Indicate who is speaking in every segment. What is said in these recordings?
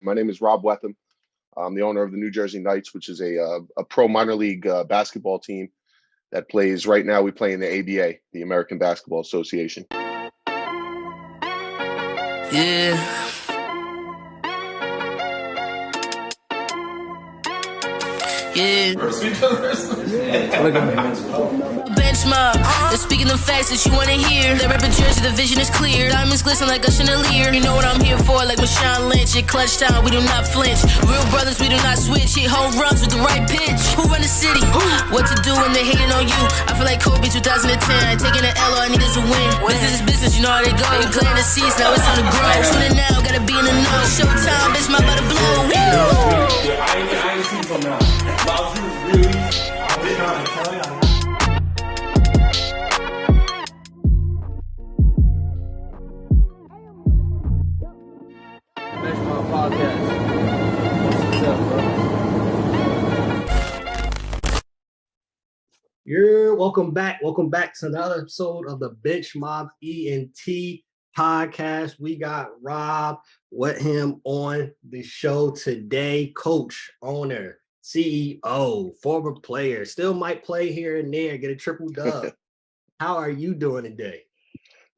Speaker 1: My name is Rob Whetham. I'm the owner of the New Jersey Knights, which is a pro minor league basketball team that plays right now. We play in the ABA, the American Basketball Association.
Speaker 2: Yeah. Yeah. Look at me. Bench mob. They're speaking the facts that you wanna hear. They rep a jersey, the vision is clear. Diamonds glisten like a chandelier. You know what I'm here for, like Marshawn Lynch. At clutch time, we do not flinch. Real brothers, we do not switch. Hit home runs with the right pitch. Who run the city? What to do when they hating on you? I feel like Kobe 2010. Taking an L, all I need is a win. Business is business, you know how they go. You playing the seats, now it's time to grow. Tuning now, gotta be in the know. Showtime, bitch, my about to blow.
Speaker 3: I ain't seen from now. Bowser really, I was trying to tell you.
Speaker 4: Bench Mob Podcast. What's up, bro? You're welcome back. Welcome back to another episode of the Bench Mob ENT Podcast. We got Rob Whetham on the show today. Coach, owner, CEO, former player, still might play here and there, get a triple dub. How are you doing today?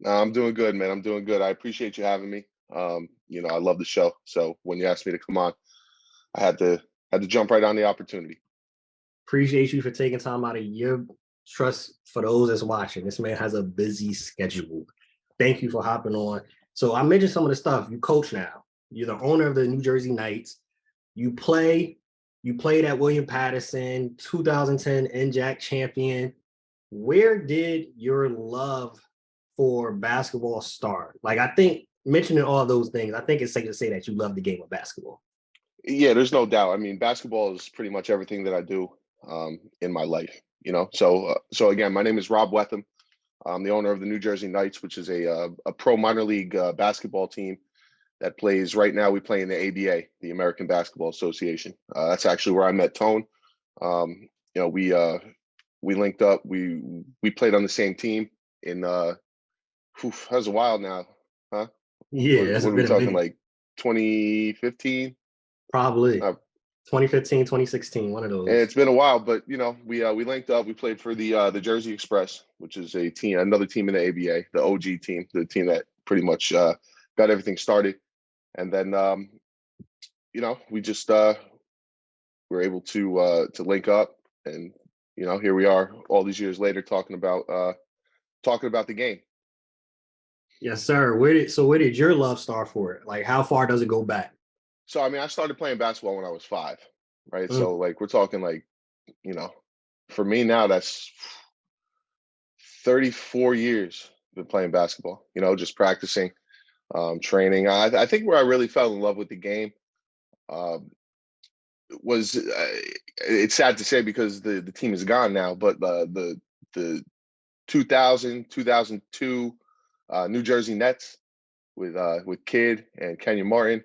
Speaker 1: I'm doing good, man. I'm doing good. I appreciate you having me. I love the show. So when you asked me to come on, I had to jump right on the opportunity.
Speaker 4: Appreciate you for taking time out of your trust. For those that's watching, this man has a busy schedule. Thank you for hopping on. So I mentioned some of the stuff. You coach now. You're the owner of the New Jersey Knights. You played at William Patterson, 2010 NJAC champion. Where did your love for basketball start? Like, I think mentioning all of those things, I think it's safe to say that you love the game of basketball.
Speaker 1: Yeah, there's no doubt. I mean, basketball is pretty much everything that I do in my life, So again, my name is Rob Whetham. I'm the owner of the New Jersey Knights, which is a pro minor league basketball team that plays right now. We play in the ABA, the American Basketball Association. That's actually where I met Tone. We linked up. We played on the same team in that was a while now, huh?
Speaker 4: Yeah,
Speaker 1: what are we talking, like 2015?
Speaker 4: Probably 2015, 2016, one of those.
Speaker 1: And it's been a while, but we linked up. We played for the Jersey Express, which is another team in the ABA, the OG team, the team that pretty much got everything started. And then we just were able to link up, and here we are all these years later talking about the game.
Speaker 4: Yes, sir. Where did your love start for it? Like, how far does it go back?
Speaker 1: So, I mean, I started playing basketball when I was 5, right? So, like, we're talking like, for me now, that's 34 years been playing basketball, just practicing, training. I think where I really fell in love with the game was, it's sad to say because the team is gone now, but the 2002 New Jersey Nets with Kidd and Kenyon Martin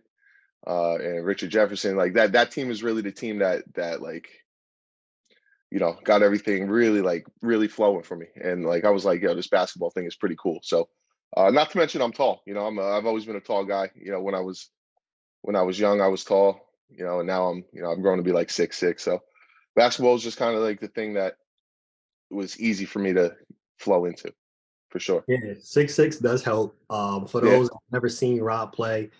Speaker 1: and Richard Jefferson, like that team is really the team that like got everything really flowing for me. And like I was like, this basketball thing is pretty cool. So not to mention I'm tall. I've always been a tall guy. When I was young, I was tall. And now I'm grown to be like 6'6". So basketball is just kind of like the thing that was easy for me to flow into, for sure.
Speaker 4: Yeah, 6'6" does help. For those who've never seen Rob play,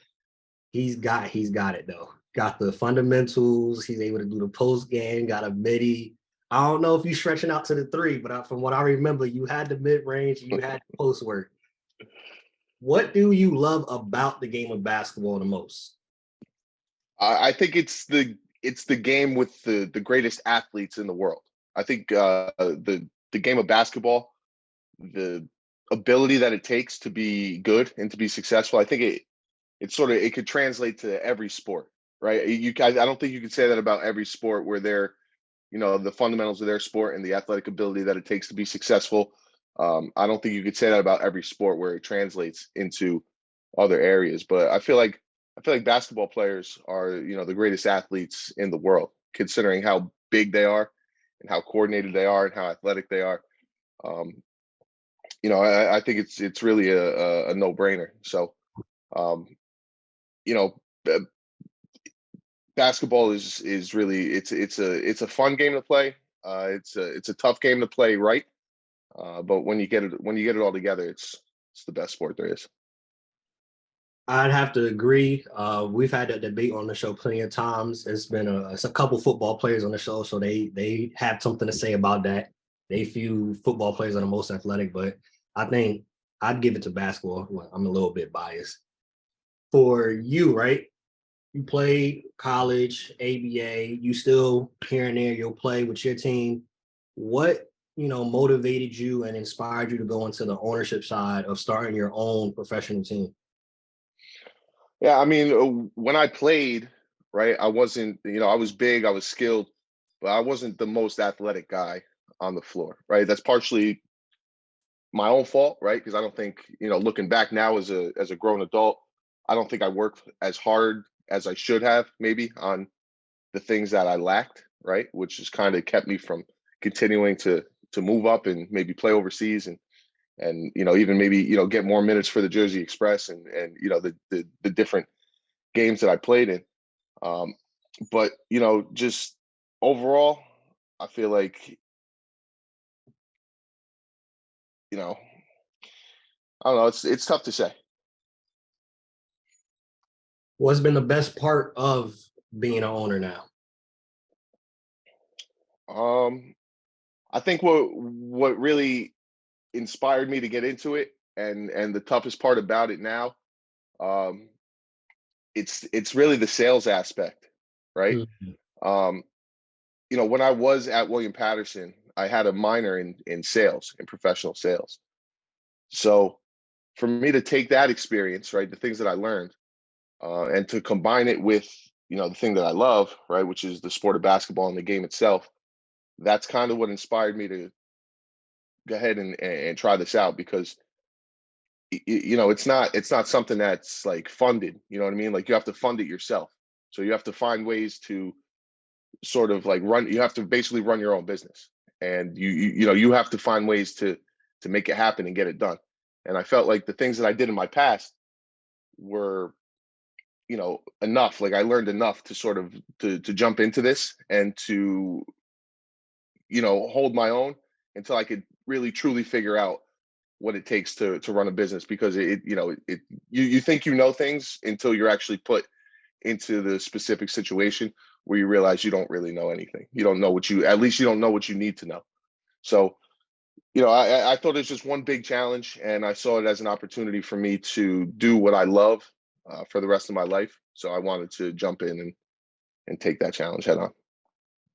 Speaker 4: he's got it though. Got the fundamentals. He's able to do the post game. Got a midi. I don't know if you're stretching out to the 3, but from what I remember, you had the mid range. You had the post work. What do you love about the game of basketball the most?
Speaker 1: I think it's the game with the greatest athletes in the world. I think the game of basketball, the ability that it takes to be good and to be successful, I think it could translate to every sport, right? I don't think you could say that about every sport where they're, the fundamentals of their sport and the athletic ability that it takes to be successful. I don't think you could say that about every sport where it translates into other areas. But I feel like basketball players are, the greatest athletes in the world, considering how big they are and how coordinated they are and how athletic they are. I think it's really a no-brainer. So, basketball is really it's a fun game to play. It's a tough game to play right. But when you get it all together, it's the best sport there is.
Speaker 4: I'd have to agree. We've had that debate on the show plenty of times. It's a couple football players on the show, so they have something to say about that. They feel football players are the most athletic, but I think I'd give it to basketball. Well, I'm a little bit biased. For you, right? You played college, ABA. You still here and there you'll play with your team. What motivated you and inspired you to go into the ownership side of starting your own professional team?
Speaker 1: Yeah, I mean, when I played, right, I wasn't, I was big, I was skilled, but I wasn't the most athletic guy on the floor, right? That's partially my own fault, right? Because I don't think, looking back now as a grown adult, I don't think I worked as hard as I should have, maybe, on the things that I lacked, right? Which has kind of kept me from continuing to move up and maybe play overseas and even maybe get more minutes for the Jersey Express and the different games that I played in. But just overall, I feel like I don't know. It's tough to say.
Speaker 4: What's been the best part of being an owner now?
Speaker 1: I think what really inspired me to get into it and the toughest part about it now, it's really the sales aspect, right?
Speaker 4: Mm-hmm.
Speaker 1: When I was at William Patterson, I had a minor in sales, in professional sales. So for me to take that experience, right, the things that I learned, and to combine it with the thing that I love, right, which is the sport of basketball and the game itself, that's kind of what inspired me to go ahead and try this out, because it's not something that's like funded, you know what I mean? Like you have to fund it yourself. So you have to find ways to sort of like you have to basically run your own business, and you have to find ways to make it happen and get it done. And I felt like the things that I did in my past were enough. Like I learned enough to sort of to jump into this and to hold my own until I could really truly figure out what it takes to run a business, because you think things until you're actually put into the specific situation where you realize you don't really know anything. You don't know at least you don't know what you need to know. So, I thought it was just one big challenge, and I saw it as an opportunity for me to do what I love for the rest of my life. So I wanted to jump in and take that challenge head on.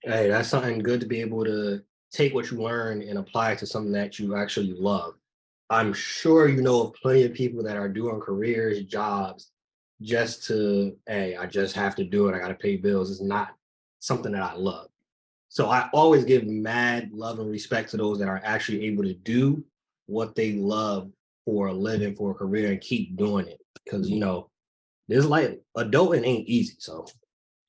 Speaker 4: Hey, that's something good to be able to take what you learn and apply it to something that you actually love. I'm sure you know of plenty of people that are doing careers, jobs, just to, hey, I just have to do it. I got to pay bills. It's not something that I love. So I always give mad love and respect to those that are actually able to do what they love for a living, for a career, and keep doing it. Because, there's like adulting ain't easy. So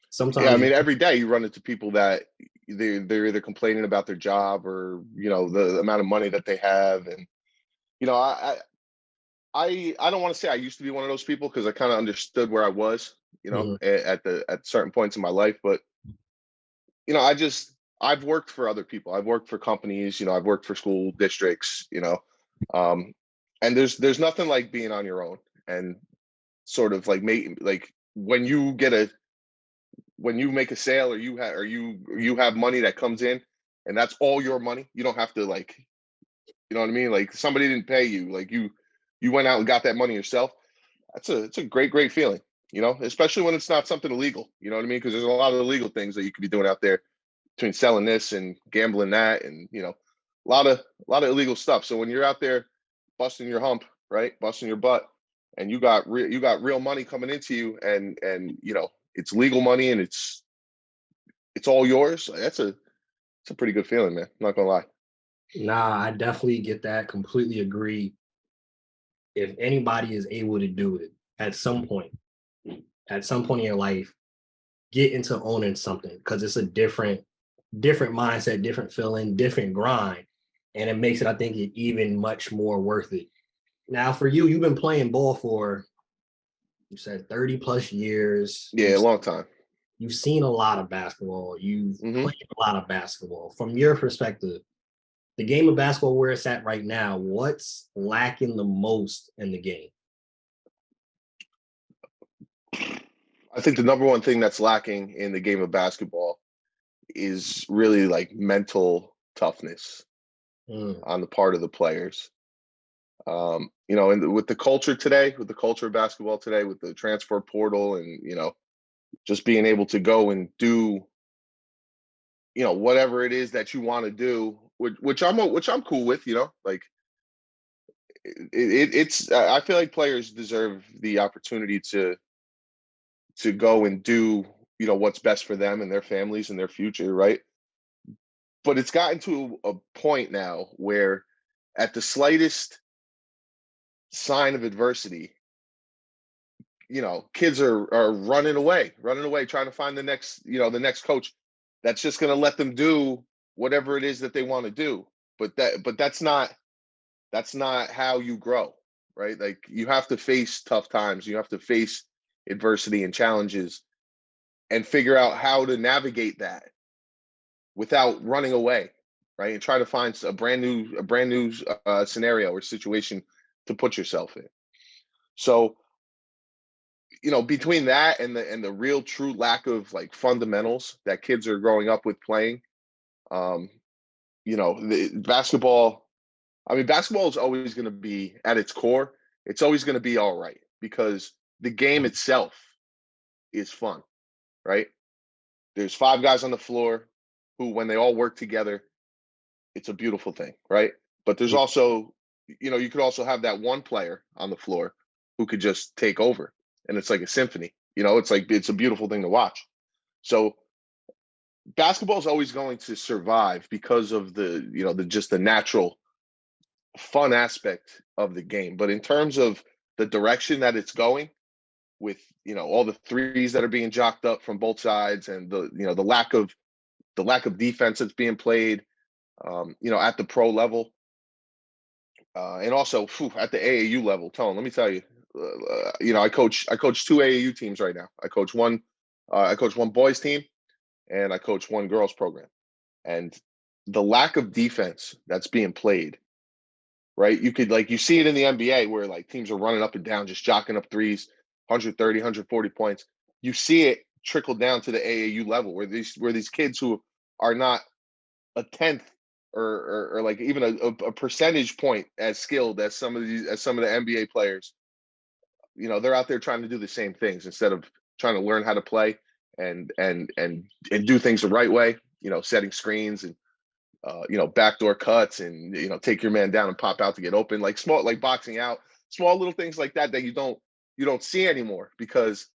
Speaker 4: sometimes.
Speaker 1: Yeah, I mean, every day you run into people that they're either complaining about their job or, the amount of money that they have. And, I don't want to say I used to be one of those people, because I kind of understood where I was, at certain points in my life. But, I've worked for other people. I've worked for companies, I've worked for school districts, and there's nothing like being on your own and sort of like when you make a sale, or you have money that comes in, and that's all your money. You don't have to you know what I mean? Like somebody didn't pay you, like you went out and got that money yourself. It's a great feeling, especially when it's not something illegal. You know what I mean? Because there's a lot of illegal things that you could be doing out there between selling this and gambling that, and a lot of illegal stuff. So when you're out there busting your hump, right, busting your butt, and you got real money coming into you, and it's legal money, and it's all yours. It's a pretty good feeling, man. I'm not gonna lie.
Speaker 4: Nah, I definitely get that. Completely agree. If anybody is able to do it at some point in your life, get into owning something, because it's a different mindset, different feeling, different grind. And it makes it, I think, even much more worth it. Now, for you, you've been playing ball for, you said 30 plus years.
Speaker 1: Yeah, a long time.
Speaker 4: you've seen a lot of basketball. You've
Speaker 1: Mhm.
Speaker 4: played a lot of basketball. From your perspective, the game of basketball where it's at right now, what's lacking the most in the game?
Speaker 1: I think the number one thing that's lacking in the game of basketball is really like mental toughness
Speaker 4: Mm.
Speaker 1: on the part of the players. And with the culture today, with the culture of basketball today, with the transfer portal, and just being able to go and do whatever it is that you want to do, which I'm cool with. Like it's I feel like players deserve the opportunity to go and do what's best for them and their families and their future, right? But it's gotten to a point now where at the slightest sign of adversity, kids are running away, trying to find the next coach that's just going to let them do whatever it is that they want to do. But that's not how you grow, right? Like you have to face tough times, you have to face adversity and challenges, and figure out how to navigate that without running away, right? And try to find a brand new scenario or situation to put yourself in. So between that and the real true lack of like fundamentals that kids are growing up with playing, um, the basketball. I mean, basketball is always going to be at its core. It's always going to be all right because the game itself is fun, right? There's five guys on the floor who, when they all work together, it's a beautiful thing, right? But there's also, you could also have that one player on the floor who could just take over, and it's like a symphony. It's a beautiful thing to watch. So basketball is always going to survive because of the natural fun aspect of the game. But in terms of the direction that it's going, with all the threes that are being jocked up from both sides, and the lack of defense that's being played, at the pro level, and also at the AAU level. Tone, let me tell you, I coach two AAU teams right now. I coach one boys team, and I coach one girls program. And the lack of defense that's being played, right? You see it in the NBA where like teams are running up and down, just jocking up threes, 130, 140 points. You see it trickle down to the AAU level where these kids who are not a tenth or like even a percentage point as skilled as some of the NBA players, they're out there trying to do the same things instead of trying to learn how to play and do things the right way, setting screens and backdoor cuts, and take your man down and pop out to get open, like small, like boxing out, small little things like that you don't see anymore because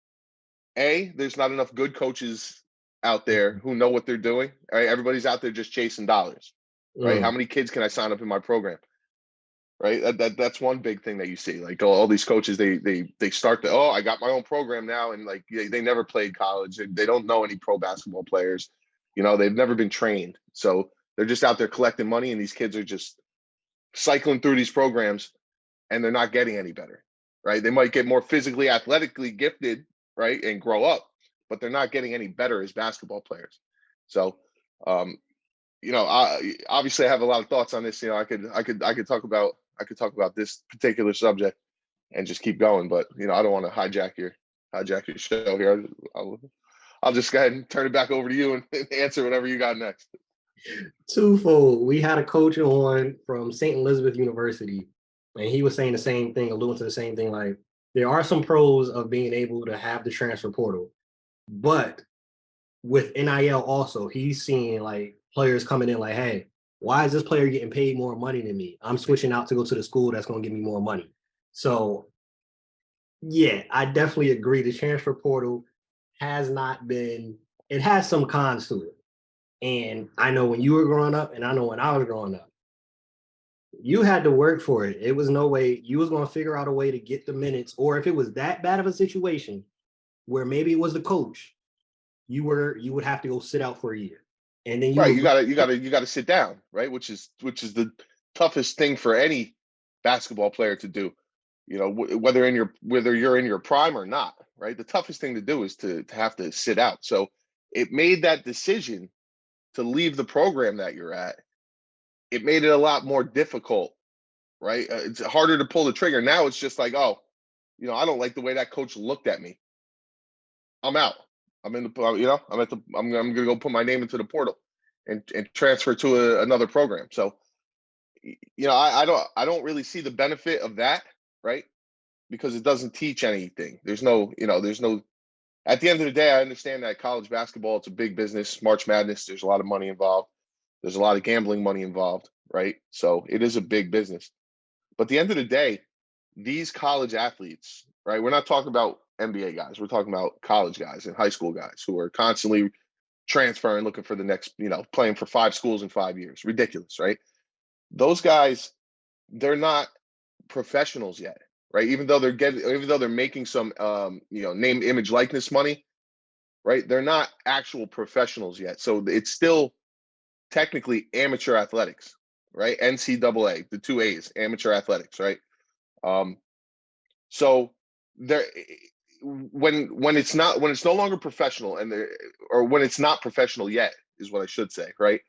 Speaker 1: there's not enough good coaches out there who know what they're doing. Right, everybody's out there just chasing dollars. Right, how many kids can I sign up in my program? Right, that's one big thing that you see. Like all these coaches, they start I got my own program now, and like they never played college. They don't know any pro basketball players. They've never been trained, so they're just out there collecting money, and these kids are just cycling through these programs, and they're not getting any better. Right, they might get more physically, athletically gifted, right, and grow up, but they're not getting any better as basketball players. So, obviously I have a lot of thoughts on this. I could talk about this particular subject and just keep going, but I don't want to hijack your show here. I'll just go ahead and turn it back over to you and answer whatever you got next.
Speaker 4: Twofold. We had a coach on from St. Elizabeth University, and he was saying the same thing, alluding to the same thing. Like, there are some pros of being able to have the transfer portal, but with NIL also, he's seeing like players coming in like, hey, why is this player getting paid more money than me? I'm switching out to go to the school that's going to give me more money. So, yeah, I definitely agree. The transfer portal has not been, it has some cons to it. And I know when you were growing up, and I know when I was growing up, you had to work for it. It was no way you was going to figure out a way to get the minutes, or if it was that bad of a situation where maybe it was the coach, you would have to go sit out for a year, and then
Speaker 1: You gotta sit down, right? Which is the toughest thing for any basketball player to do. Whether you're in your prime or not, right? The toughest thing to do is to have to sit out. So it made that decision to leave the program that you're at, it made it a lot more difficult, right? It's harder to pull the trigger. Now it's just like, oh, I don't like the way that coach looked at me. I'm out. I'm in the, I'm going to go put my name into the portal and transfer to another program. So, I don't really see the benefit of that, right? Because it doesn't teach anything. There's no, at the end of the day, I understand that college basketball, it's a big business, March Madness, there's a lot of money involved. There's a lot of gambling money involved, right? So it is a big business. But at the end of the day, these college athletes, right? We're not talking about NBA guys. We're talking about college guys and high school guys who are constantly transferring, looking for the next, playing for 5 schools in 5 years. Ridiculous, right? Those guys, they're not professionals yet, right? Even though they're making some, name, image, likeness money, right? They're not actual professionals yet. So it's still technically amateur athletics, right? NCAA, the 2 A's, amateur athletics, right? So there, when it's no longer professional or when it's not professional yet is what I should say, right?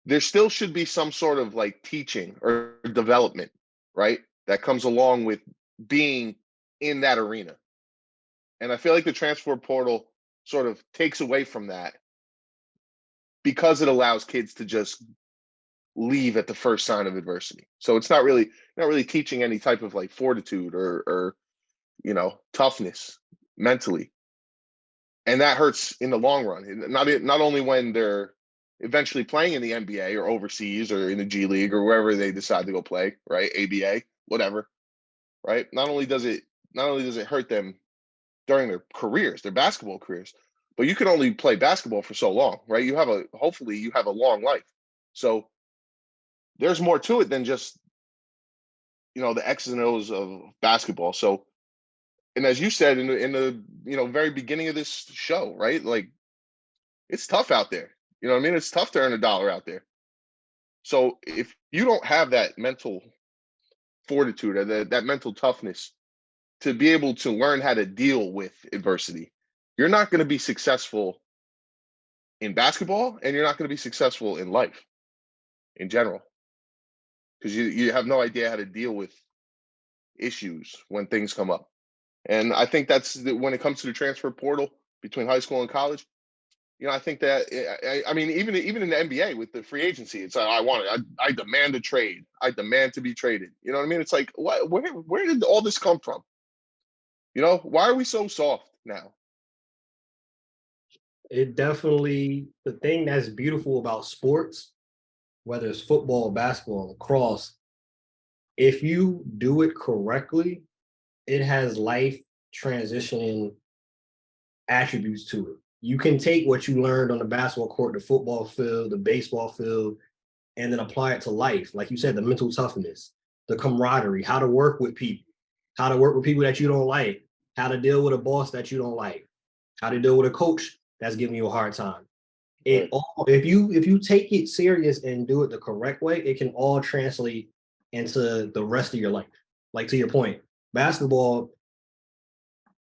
Speaker 1: There still should be some sort of like teaching or development, right? That comes along with being in that arena. And I feel like the transfer portal sort of takes away from that because it allows kids to just leave at the first sign of adversity. So it's not really teaching any type of like fortitude or toughness mentally. And that hurts in the long run. Not only when they're eventually playing in the NBA or overseas or in the G League or wherever they decide to go play, right? ABA, whatever, right? Not only does it hurt them during their careers, their basketball careers, but you can only play basketball for so long, right? Hopefully you have a long life. So there's more to it than just, the X's and O's of basketball. So, and as you said in the very beginning of this show, right? Like, it's tough out there. You know what I mean? It's tough to earn $1 out there. So if you don't have that mental fortitude or that mental toughness to be able to learn how to deal with adversity, you're not going to be successful in basketball and you're not going to be successful in life in general. Because you have no idea how to deal with issues when things come up. And I think when it comes to the transfer portal between high school and college, I think that, I mean, even in the NBA with the free agency, it's like, I demand a trade. I demand to be traded. You know what I mean? It's like, where did all this come from? Why are we so soft now?
Speaker 4: It definitely, the thing that's beautiful about sports, whether it's football, basketball, lacrosse, if you do it correctly, it has life transitioning attributes to it. You can take what you learned on the basketball court, the football field, the baseball field, and then apply it to life. Like you said, the mental toughness, the camaraderie, how to work with people that you don't like, how to deal with a boss that you don't like, how to deal with a coach that's giving you a hard time. If you take it serious and do it the correct way, it can all translate into the rest of your life. Like, to your point, basketball,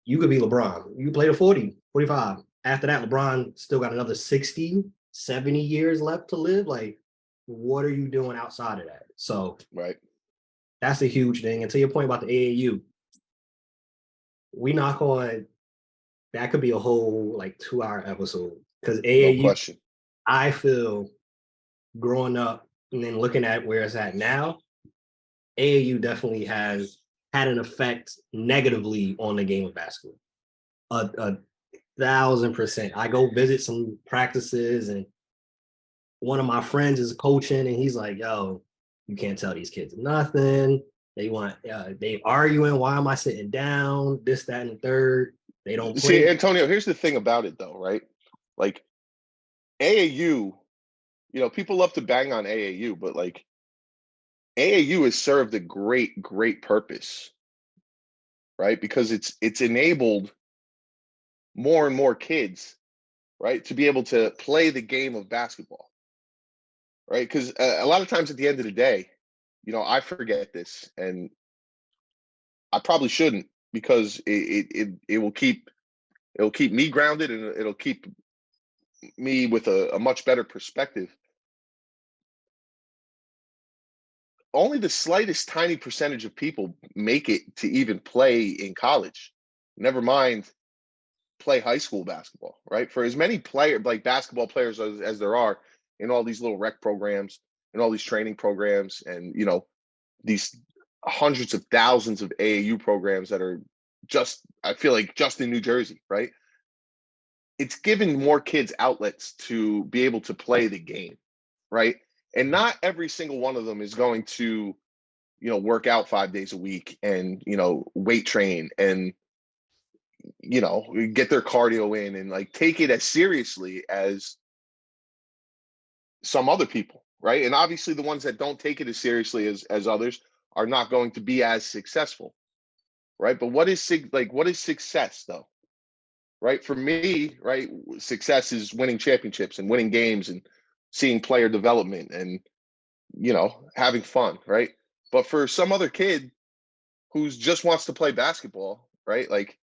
Speaker 4: you could be LeBron. You play to 40, 45. After that, LeBron still got another 60, 70 years left to live. Like, what are you doing outside of that? So
Speaker 1: right,
Speaker 4: that's a huge thing. And to your point about the AAU, we knock on, that could be a whole like 2-hour episode. Because AAU,
Speaker 1: no question.
Speaker 4: I feel, growing up and then looking at where it's at now, AAU definitely has had an effect negatively on the game of basketball. 1,000%. I go visit some practices and one of my friends is coaching and he's like, yo, you can't tell these kids nothing. They arguing. Why am I sitting down? This, that, and the third. They don't play.
Speaker 1: See, Antonio, here's the thing about it though, right? Like, AAU, people love to bang on AAU, but like, AAU has served a great, great purpose, right? Because it's enabled more and more kids, right, to be able to play the game of basketball, right? Because a lot of times at the end of the day, I forget this, and I probably shouldn't, because it will keep me grounded, and it'll keep me with a much better perspective. Only the slightest tiny percentage of people make it to even play in college. Never mind play high school basketball, right? For as many basketball players as there are in all these little rec programs and all these training programs, and these hundreds of thousands of AAU programs that are I feel like just in New Jersey, right? It's given more kids outlets to be able to play the game, right? And not every single one of them is going to, work out 5 days a week and, weight train and, get their cardio in and like take it as seriously as some other people, right? And obviously the ones that don't take it as seriously as others are not going to be as successful, right? But what is success though? Right? For me, right, success is winning championships and winning games and seeing player development and having fun, right? But for some other kid who's just wants to play basketball, right? Like,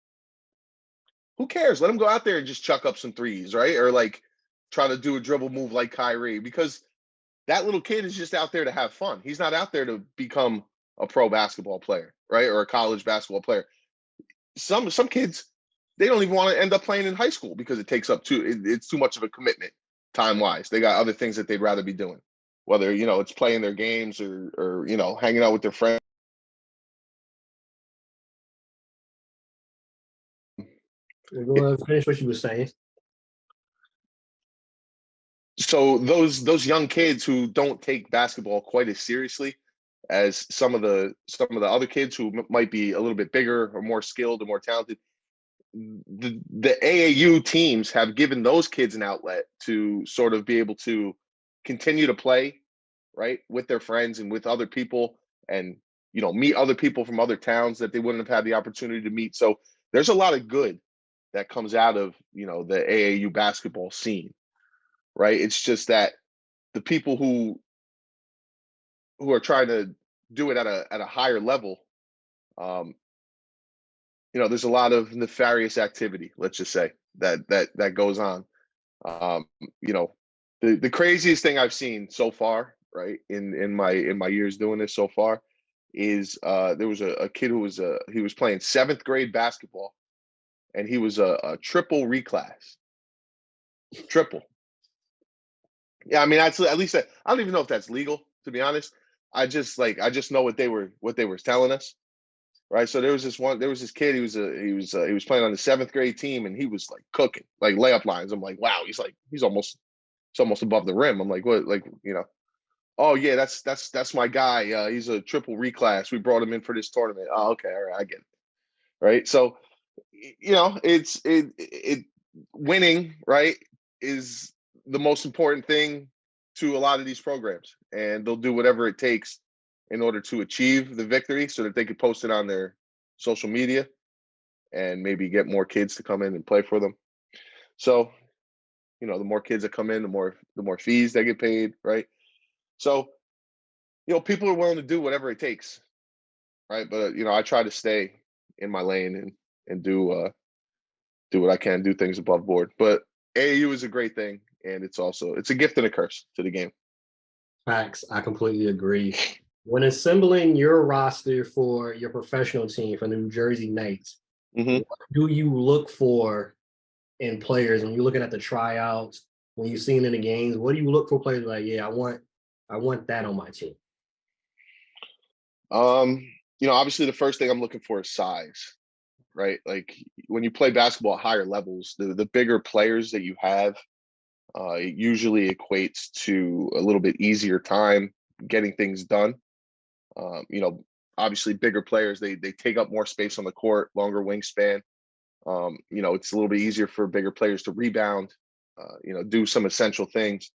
Speaker 1: who cares? Let him go out there and just chuck up some threes, right? Or like try to do a dribble move like Kyrie, because that little kid is just out there to have fun. He's not out there to become a pro basketball player, right? Or a college basketball player. Some kids, they don't even want to end up playing in high school because it's too much of a commitment time-wise. They got other things that they'd rather be doing, whether, it's playing their games or hanging out with their friends.
Speaker 4: Go ahead and finish what you were saying.
Speaker 1: So those young kids who don't take basketball quite as seriously as some of the other kids who might be a little bit bigger or more skilled or more talented, the AAU teams have given those kids an outlet to sort of be able to continue to play, right, with their friends and with other people, and meet other people from other towns that they wouldn't have had the opportunity to meet. So there's a lot of good that comes out of the AAU basketball scene, right? It's just that the people who are trying to do it at a higher level, there's a lot of nefarious activity, let's just say, that goes on. The craziest thing I've seen so far, right, in my years doing this so far, is there was a kid who he was playing 7th grade basketball, and he was a triple reclass. Triple. Yeah, I mean, that's at least I don't even know if that's legal, to be honest. I just know what they were telling us. Right. So there was this kid, he was playing on the 7th grade team, and he was like cooking, like layup lines. I'm like, wow, he's almost above the rim. I'm like, what, like, oh yeah, that's my guy. He's a triple reclass. We brought him in for this tournament. Oh, okay, all right, I get it. Right. So, it's winning, right, is the most important thing to a lot of these programs, and they'll do whatever it takes in order to achieve the victory so that they could post it on their social media and maybe get more kids to come in and play for them. So, the more kids that come in, the more fees they get paid, right? So, people are willing to do whatever it takes, right? But, I try to stay in my lane and do what I can, do things above board. But AAU is a great thing, and it's a gift and a curse to the game.
Speaker 4: Facts. I completely agree. When assembling your roster for your professional team for the New Jersey Knights, what do you look for in players when you're looking at the tryouts, when you're seeing in the games? What do you look for players like, yeah, I want that on my team?
Speaker 1: Obviously the first thing I'm looking for is size, right? Like when you play basketball at higher levels, the bigger players that you have, it usually equates to a little bit easier time getting things done. Obviously bigger players, they take up more space on the court, longer wingspan. It's a little bit easier for bigger players to rebound, do some essential things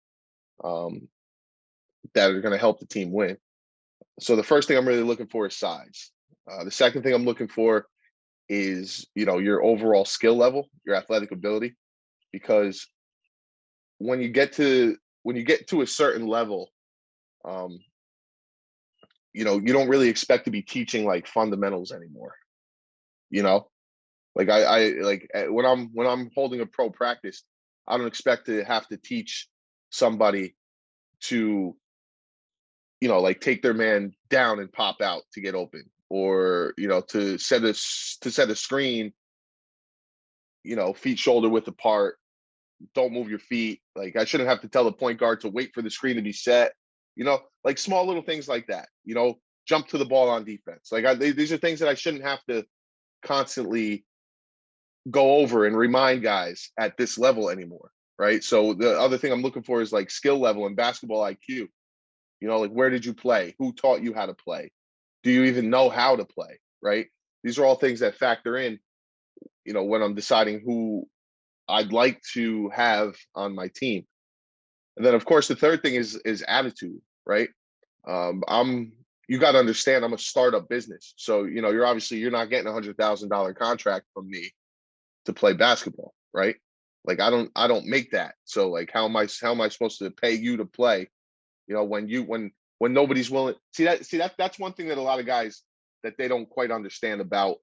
Speaker 1: that are going to help the team win. So the first thing I'm really looking for is size. The second thing I'm looking for is, your overall skill level, your athletic ability, because when you get to a certain level, you don't really expect to be teaching like fundamentals anymore. Like I like when I'm holding a pro practice, I don't expect to have to teach somebody to, like take their man down and pop out to get open, or to set a screen, feet shoulder width apart. Don't move your feet. Like, I shouldn't have to tell the point guard to wait for the screen to be set. Like small little things like that. Jump to the ball on defense. Like, these are things that I shouldn't have to constantly go over and remind guys at this level anymore, right? So the other thing I'm looking for is like skill level and basketball IQ. Like, where did you play? Who taught you how to play? Do you even know how to play, right? These are all things that factor in, when I'm deciding who I'd like to have on my team. And then, of course, the third thing is attitude, right? You got to understand, I'm a startup business. So, you're not getting $100,000 contract from me to play basketball, right? Like, I don't make that. So, like, how am I supposed to pay you to play? When nobody's willing. That's one thing that a lot of guys, that they don't quite understand about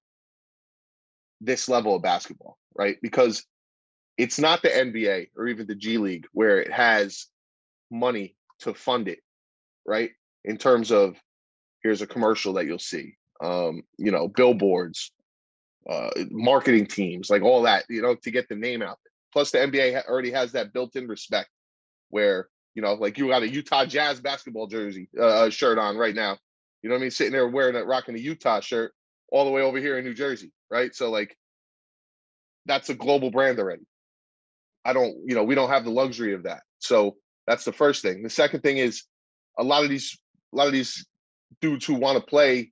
Speaker 1: this level of basketball, right? Because it's not the NBA or even the G League where it has money to fund it, right? In terms of, here's a commercial that you'll see, billboards, marketing teams, like all that, to get the name out there. Plus, the NBA already has that built-in respect where, like, you got a Utah Jazz basketball jersey, shirt on right now. You know what I mean? Sitting there wearing rocking a Utah shirt all the way over here in New Jersey, right? So, like, that's a global brand already. We don't have the luxury of that. So that's the first thing. The second thing is, a lot of these dudes who want to play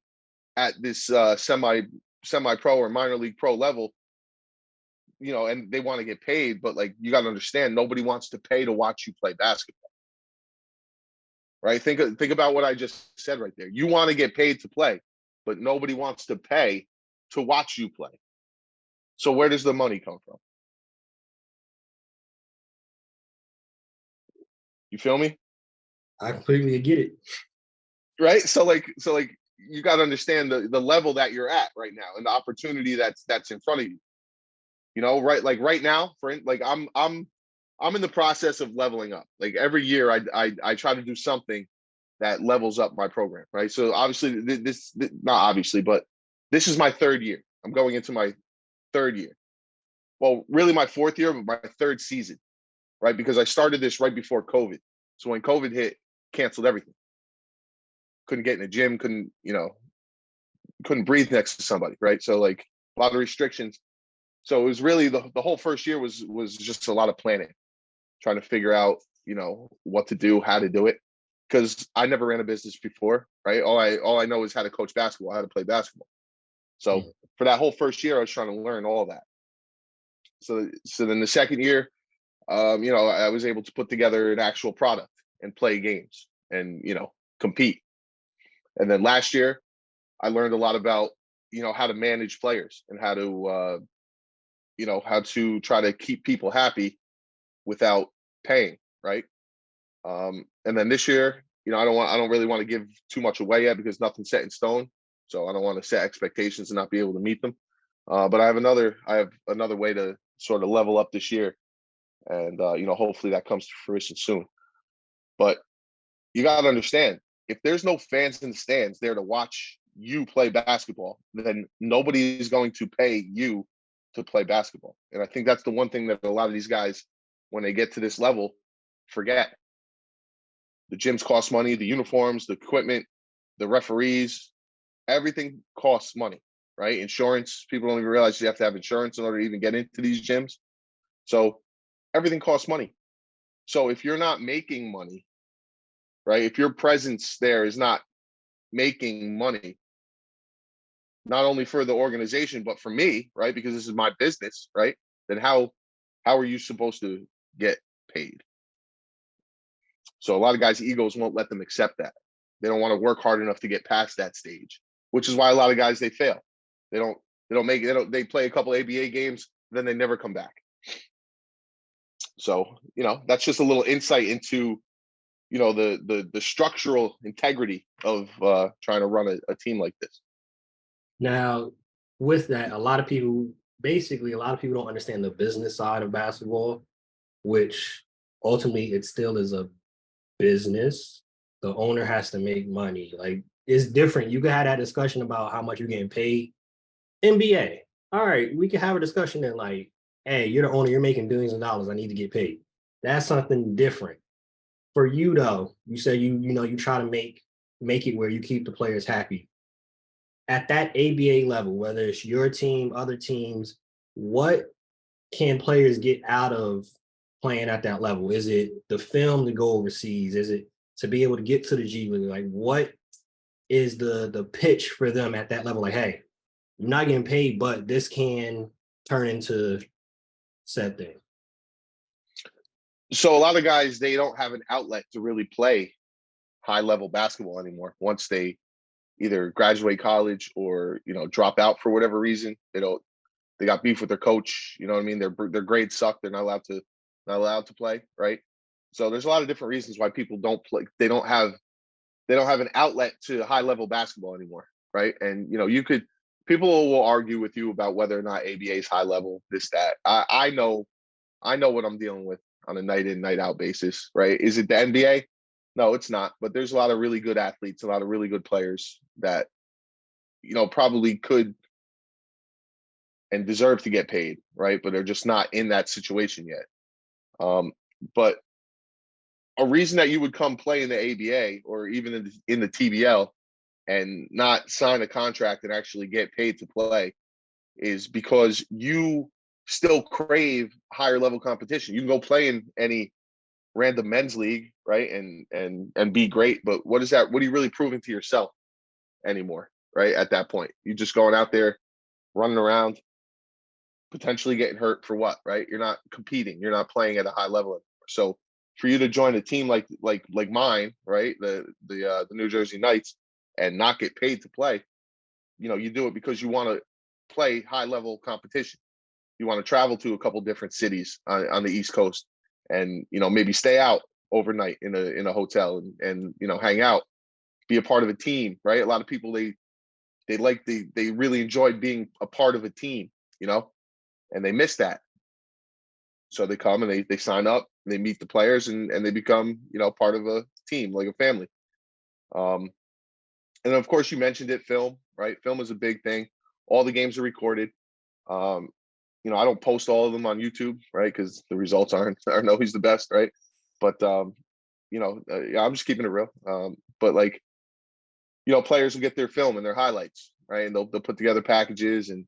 Speaker 1: at this semi-pro or minor league pro level, and they want to get paid, but, like, you got to understand, nobody wants to pay to watch you play basketball, right? Think about what I just said right there. You want to get paid to play, but nobody wants to pay to watch you play. So where does the money come from? You feel me?
Speaker 4: I completely get it.
Speaker 1: Right? So like you got to understand the level that you're at right now and the opportunity that's in front of you. Right? Like, right now, I'm in the process of leveling up. Like, every year I try to do something that levels up my program, right? So obviously not obviously, but this is my third year. I'm going into my third year. Well, really my fourth year, but my third season, right? Because I started this right before COVID. So when COVID hit, canceled everything. Couldn't get in the gym, couldn't breathe next to somebody, right? So, like, a lot of restrictions. So it was really the whole first year was just a lot of planning, trying to figure out, what to do, how to do it. Because I never ran a business before, right? All I know is how to coach basketball, how to play basketball. So for that whole first year, I was trying to learn all that. So then the second year, I was able to put together an actual product and play games and, compete. And then last year, I learned a lot about, how to manage players and how to try to keep people happy without paying, right? And then this year, I don't really want to give too much away yet because nothing's set in stone. So I don't want to set expectations and not be able to meet them. But I have another way to sort of level up this year, and hopefully that comes to fruition soon. But you got to understand, if there's no fans in the stands there to watch you play basketball, then nobody is going to pay you to play basketball. And I think that's the one thing that a lot of these guys, when they get to this level, forget. The gyms cost money, the uniforms, the equipment, the referees, everything costs money, right? Insurance, people don't even realize you have to have insurance in order to even get into these gyms. So everything costs money. So if you're not making money, right, if your presence there is not making money, not only for the organization, but for me, right, because this is my business, right, then how are you supposed to get paid? So a lot of guys' egos won't let them accept that. They don't want to work hard enough to get past that stage, which is why a lot of guys, they fail. They play a couple ABA games, then they never come back. So, that's just a little insight into, the structural integrity of trying to run a team like this.
Speaker 4: Now, with that, a lot of people don't understand the business side of basketball. which ultimately it still is a business. The owner has to make money. Like, it's different. You could have that discussion about how much you're getting paid. NBA. All right, we can have a discussion then, like, hey, you're the owner, you're making billions of dollars. I need to get paid. That's something different. For you though, you say you try to make it where you keep the players happy. At that ABA level, whether it's your team, other teams, what can players get out of playing at that level? Is it the film to go overseas? Is it to be able to get to the G League? Like, what is the pitch for them at that level? Like, hey, you're not getting paid, but this can turn into said thing.
Speaker 1: So a lot of guys, they don't have an outlet to really play high level basketball anymore. Once they either graduate college or, drop out for whatever reason, they got beef with their coach. You know what I mean? Their grades suck. They're not allowed to play. Right. So there's a lot of different reasons why people don't play. They don't have an outlet to high level basketball anymore. Right. And, people will argue with you about whether or not ABA is high level, this, that. I know what I'm dealing with on a night in, night out basis, right? Is it the NBA? No, it's not. But there's a lot of really good athletes, a lot of really good players that, probably could and deserve to get paid, right? But they're just not in that situation yet. But a reason that you would come play in the ABA or even in the TBL and not sign a contract and actually get paid to play is because you still crave higher level competition. You can go play in any random men's league, right? And be great. But what is that? What are you really proving to yourself anymore, right? At that point, you're just going out there, running around, potentially getting hurt for what, right? You're not competing. You're not playing at a high level anymore. So for you to join a team like mine, right? The New Jersey Knights, and not get paid to play, you do it because you want to play high level competition. You want to travel to a couple different cities on the East Coast, and maybe stay out overnight in a hotel and hang out, be a part of a team, right? A lot of people they really enjoy being a part of a team, and they miss that. So they come and they sign up, and they meet the players, and they become part of a team, like a family. And of course, you mentioned it, film, right? Film is a big thing. All the games are recorded. I don't post all of them on YouTube, right? Because the results aren't always the best, right? But I'm just keeping it real. But players will get their film and their highlights, right? And they'll put together packages, and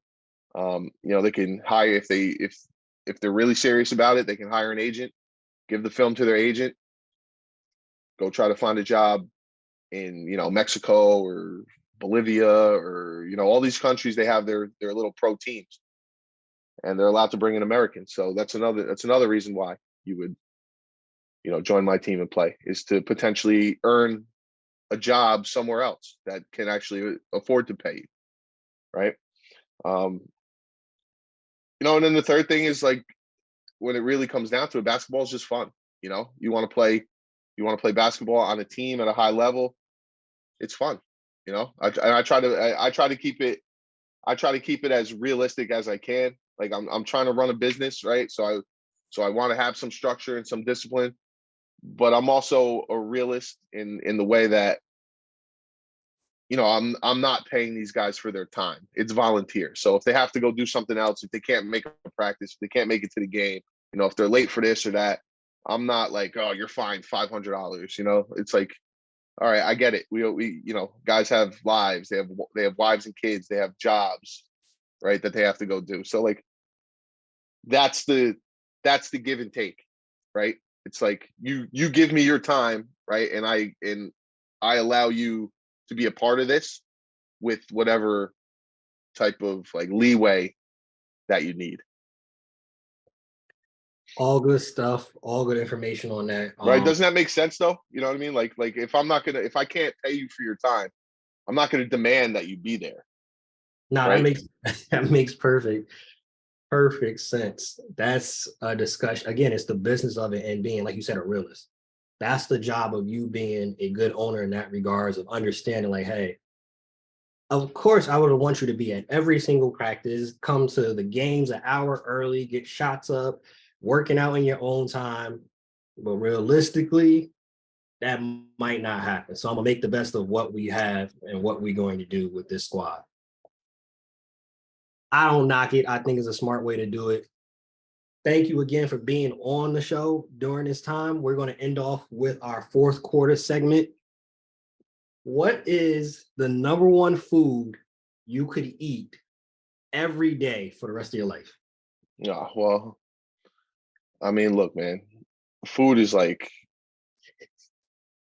Speaker 1: they can hire if they're really serious about it, they can hire an agent, give the film to their agent, go try to find a job in Mexico or Bolivia or all these countries. They have their little pro teams, and they're allowed to bring in Americans. So that's another reason why you would join my team and play, is to potentially earn a job somewhere else that can actually afford to pay you, right? And then the third thing is, like, when it really comes down to it, basketball is just fun. You want to play basketball on a team at a high level. It's fun. I try to keep it as realistic as I can. Like, I'm trying to run a business, right? So I want to have some structure and some discipline, but I'm also a realist in the way that I'm not paying these guys for their time. It's volunteer. So if they have to go do something else, if they can't make a practice, if they can't make it to the game, if they're late for this or that, I'm not like, oh, you're fined $500. It's like, all right, I get it. We guys have lives. They have wives and kids. They have jobs, right, that they have to go do. So, like, that's the give and take, right? It's like you give me your time, right, and I allow you to be a part of this with whatever type of like leeway that you need.
Speaker 4: All good stuff, all good information on that.
Speaker 1: Right. Doesn't that make sense though? You know what I mean? Like if I can't pay you for your time, I'm not gonna demand that you be there.
Speaker 4: No, right? that makes perfect sense. That's a discussion. Again, it's the business of it, and being, like you said, a realist. That's the job of you being a good owner in that regards, of understanding, like, hey, of course I would want you to be at every single practice, come to the games an hour early, get shots up, working out in your own time, but realistically, that might not happen. So I'm gonna make the best of what we have and what we're going to do with this squad. I don't knock it. I think it's a smart way to do it. Thank you again for being on the show during this time. We're going to end off with our fourth quarter segment. What is the number one food you could eat every day for the rest of your life?
Speaker 1: Yeah, well, I mean, look, man, food is like,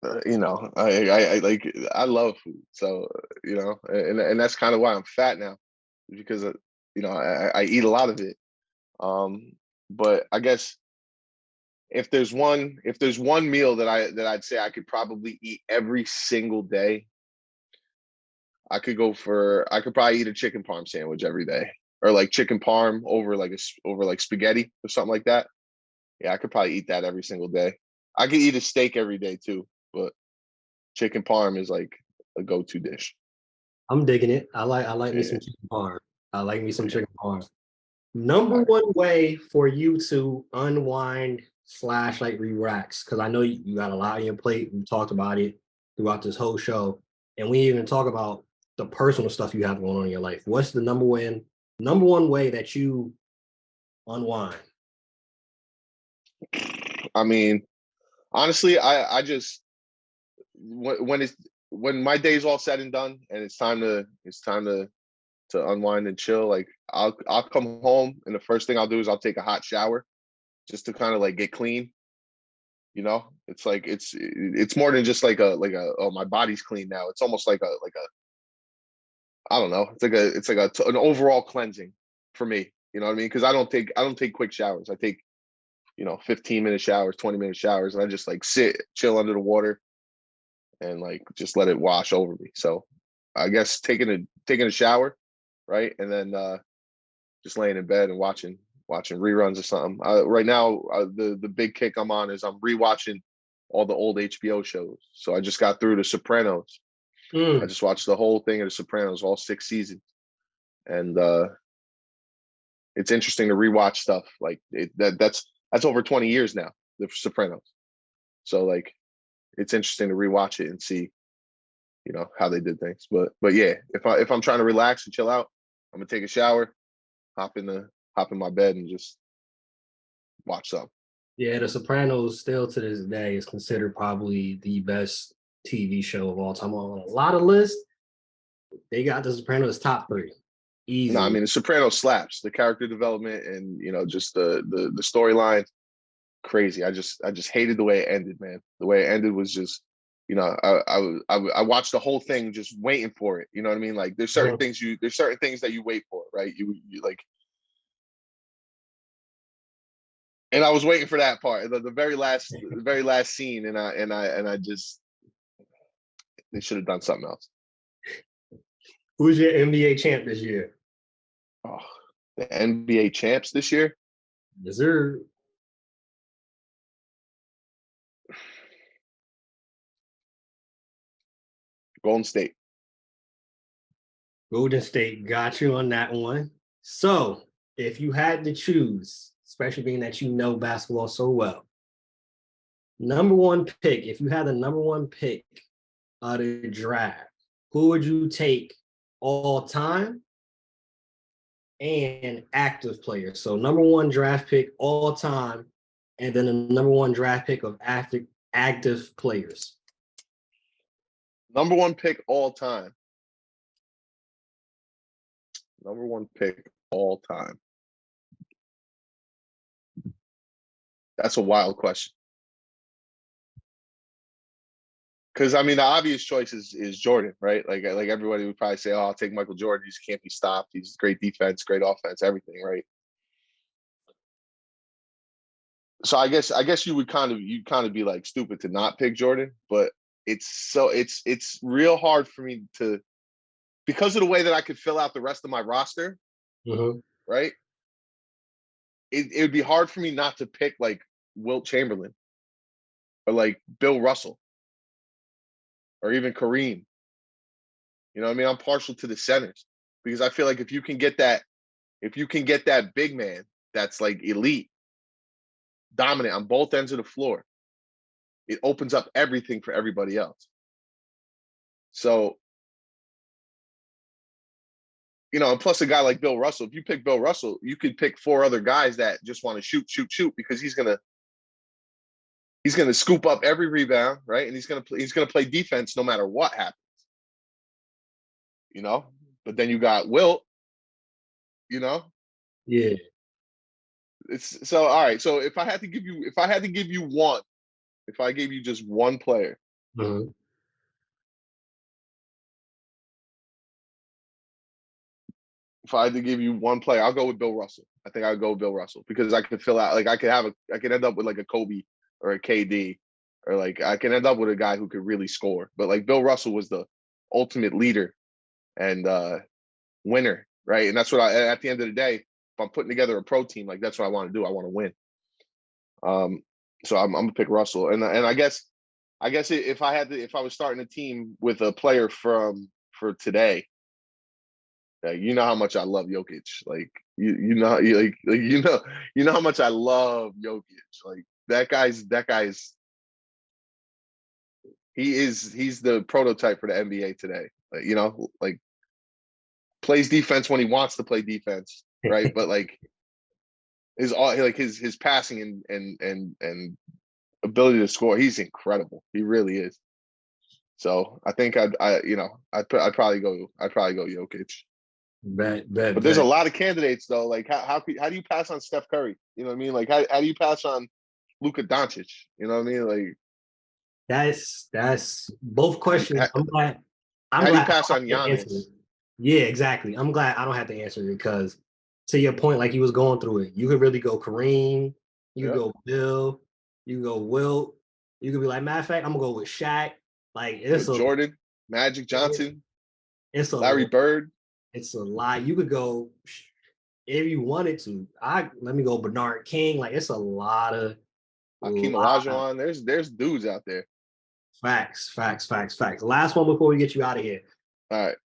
Speaker 1: I like, I love food. So, and that's kind of why I'm fat now, because, I eat a lot of it. But I guess if there's one meal that I'd say I could probably eat every single day, I could probably eat a chicken parm sandwich every day, or like chicken parm over like spaghetti or something like that. Yeah, I could probably eat that every single day. I could eat a steak every day too, but chicken parm is like a go-to dish.
Speaker 4: I'm digging it. I like me some chicken parm. I like me some chicken parm. Number one way for you to unwind / like relax, because I know you got a lot on your plate. We talked about it throughout this whole show, and we even talk about the personal stuff you have going on in your life. What's the number one way that you unwind?
Speaker 1: I mean, honestly, I just when my day's all said and done and it's time to unwind and chill, like I'll come home and the first thing I'll do is I'll take a hot shower just to kind of like get clean. It's like it's more than just like a oh, my body's clean now. It's almost like a I don't know. It's like an overall cleansing for me. You know what I mean? Because I don't take quick showers. I take 15-minute showers, 20-minute showers, and I just like sit, chill under the water, and like just let it wash over me. So I guess taking a shower, right, and then just laying in bed and watching reruns or something. Right now, the big kick I'm on is I'm rewatching all the old HBO shows. So I just got through The Sopranos. I just watched the whole thing of The Sopranos, all 6 seasons, and it's interesting to rewatch stuff like that's over 20 years now, The Sopranos. So like, it's interesting to rewatch it and see, how they did things. But yeah, if I'm trying to relax and chill out, I'm gonna take a shower, hop in my bed, and just watch something.
Speaker 4: Yeah, The Sopranos still to this day is considered probably the best TV show of all time. On a lot of lists, they got The Sopranos top 3. Easy.
Speaker 1: No, I mean, The Sopranos slaps. The character development and just the storyline, crazy. I just hated the way it ended, man. The way it ended was just, I watched the whole thing just waiting for it. You know what I mean? Like there's certain things that you wait for, right? You like, and I was waiting for that part, the very last scene, and I just, they should have done something else.
Speaker 4: Who's your NBA champ this year?
Speaker 1: Oh, the NBA champs this year?
Speaker 4: Yes, sir.
Speaker 1: Golden State.
Speaker 4: Golden State got you on that one. So if you had to choose, especially being that you know basketball so well, number one pick, if you had the number one pick of the draft, who would you take all time and active players? So number one draft pick all time, and then the number one draft pick of active players.
Speaker 1: Number one pick all time. Number one pick all time. That's a wild question. Because I mean, the obvious choice is Jordan, right? Like everybody would probably say, "Oh, I'll take Michael Jordan. He just can't be stopped. He's great defense, great offense, everything, right?" So I guess you kind of be like stupid to not pick Jordan, but it's real hard for me to, because of the way that I could fill out the rest of my roster, right? It would be hard for me not to pick like Wilt Chamberlain or like Bill Russell or even Kareem. You know what I mean? I'm partial to the centers because I feel like if you can get that big man that's like elite, dominant on both ends of the floor, it opens up everything for everybody else. So, and plus a guy like Bill Russell, if you pick Bill Russell, you could pick 4 other guys that just want to shoot, because he's gonna scoop up every rebound, right? And he's gonna play defense no matter what happens. But then you got Wilt,
Speaker 4: Yeah.
Speaker 1: It's so all right. So if I gave you just one player,
Speaker 4: Mm-hmm.
Speaker 1: if I had to give you one player, I'll go with Bill Russell. I think I'd go with Bill Russell because I could fill out, like I could end up with like a Kobe or a KD, or like I can end up with a guy who could really score. But like Bill Russell was the ultimate leader and winner, right? And that's what at the end of the day, if I'm putting together a pro team, like that's what I want to do. I want to win. So I'm gonna pick Russell, and I guess if I was starting a team with a player for today, you know how much I love Jokic. Like you know how much I love Jokic. Like that guy's he's the prototype for the NBA today. Like plays defense when he wants to play defense, right? But like his passing and ability to score, he's incredible. He really is. So I think I'd probably go Jokic.
Speaker 4: But
Speaker 1: there's a lot of candidates though. Like how do you pass on Steph Curry? You know what I mean? Like how do you pass on Luka Doncic? You know what I mean? Like
Speaker 4: that's both questions. I'm glad
Speaker 1: do you pass on Giannis?
Speaker 4: Yeah, exactly. I'm glad I don't have to answer it because to your point, like you was going through it, you could really go Kareem, you could go Bill, you could go Wilt, you could be like, matter of fact, I'm gonna go with Shaq. Like it's
Speaker 1: Jordan, Magic Johnson,
Speaker 4: it's
Speaker 1: Larry Bird.
Speaker 4: It's a lot. You could go if you wanted to. Let me go Bernard King. Like it's a lot of
Speaker 1: Hakeem Olajuwon. There's dudes out there.
Speaker 4: Facts. Last one before we get you out of here.
Speaker 1: All right.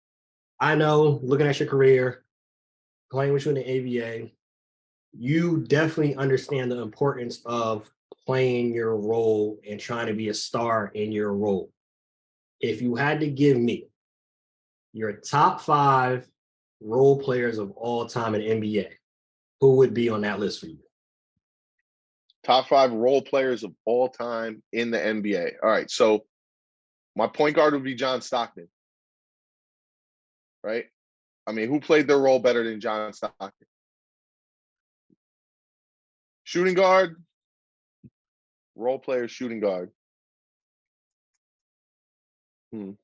Speaker 4: I know, looking at your career, playing with you in the ABA, you definitely understand the importance of playing your role and trying to be a star in your role. If you had to give me your top 5 role players of all time in NBA, who would be on that list for you?
Speaker 1: Top 5 role players of all time in the NBA. All right, so my point guard would be John Stockton. Right? I mean, who played their role better than John Stockton? Shooting guard, role player, shooting guard. All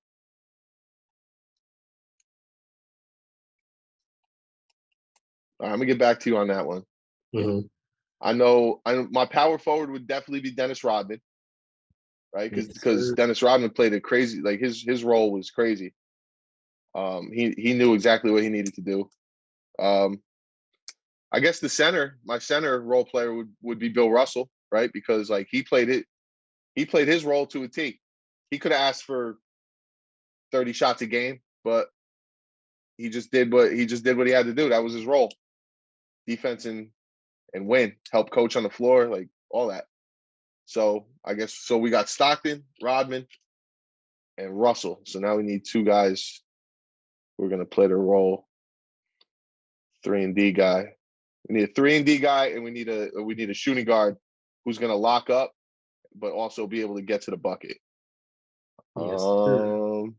Speaker 1: right, I'm gonna get back to you on that one.
Speaker 4: Mm-hmm.
Speaker 1: I know my power forward would definitely be Dennis Rodman, right? Because Dennis Rodman played a crazy, like his role was crazy. He knew exactly what he needed to do. I guess my center role player would be Bill Russell, right? Because like he played his role to a T. He could have asked for 30 shots a game, but he just did what he had to do. That was his role. Defense and win, help coach on the floor, like all that. So I guess we got Stockton, Rodman, and Russell. So now we need 2 guys who are gonna play the role. 3-and-D guy. We need a 3-and-D guy, and we need a shooting guard who's gonna lock up, but also be able to get to the bucket.
Speaker 4: Yes,
Speaker 1: all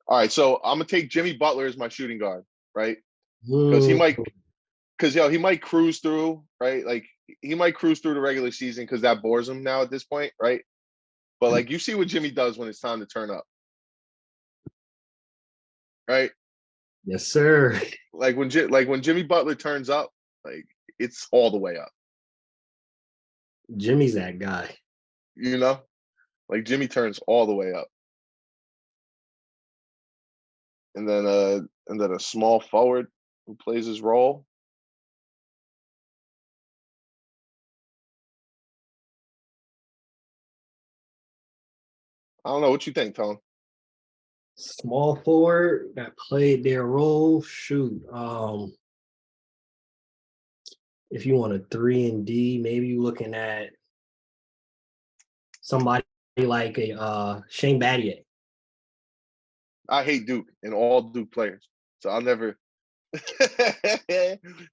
Speaker 1: right, so I'm gonna take Jimmy Butler as my shooting guard, right? Because he might cruise through, right? Like he might cruise through the regular season because that bores him now at this point, right? But like you see what Jimmy does when it's time to turn up, right?
Speaker 4: Yes, sir.
Speaker 1: Like when Jimmy Butler turns up, like it's all the way up.
Speaker 4: Jimmy's that guy.
Speaker 1: Like Jimmy turns all the way up. And then a small forward who plays his role. I don't know. What you think, Tone?
Speaker 4: Small forward that played their role. Shoot. if you want a 3 and D, maybe you're looking at somebody like a Shane Battier.
Speaker 1: I hate Duke and all Duke players, so I'll never.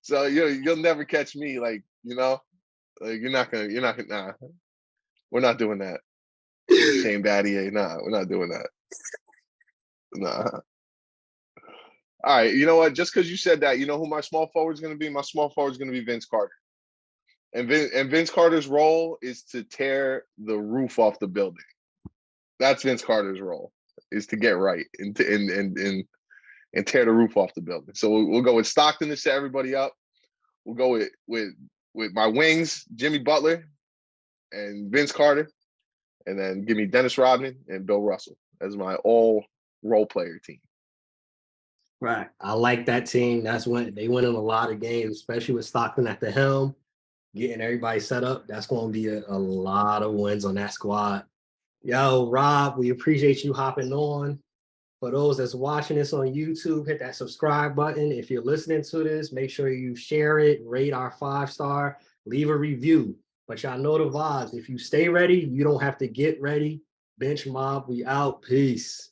Speaker 1: So you'll never catch me like like you're not gonna. Nah, we're not doing that. Shane Battier, nah, we're not doing that. Nah. All right, you know what? Just because you said that, you know who my small forward is going to be? My small forward is going to be Vince Carter. And Vince Carter's role is to tear the roof off the building. That's Vince Carter's role, is to get right and tear the roof off the building. So we'll go with Stockton to set everybody up. We'll go with my wings, Jimmy Butler and Vince Carter, and then give me Dennis Rodman and Bill Russell as my all role player team.
Speaker 4: Right. I like that team. That's when they win in a lot of games, especially with Stockton at the helm, getting everybody set up. That's going to be a lot of wins on that squad. Yo, Rob, we appreciate you hopping on. For those that's watching this on YouTube, hit that subscribe button. If you're listening to this, make sure you share it, rate our 5-star, leave a review. But y'all know the vibes. If you stay ready, you don't have to get ready. Bench Mob, we out. Peace.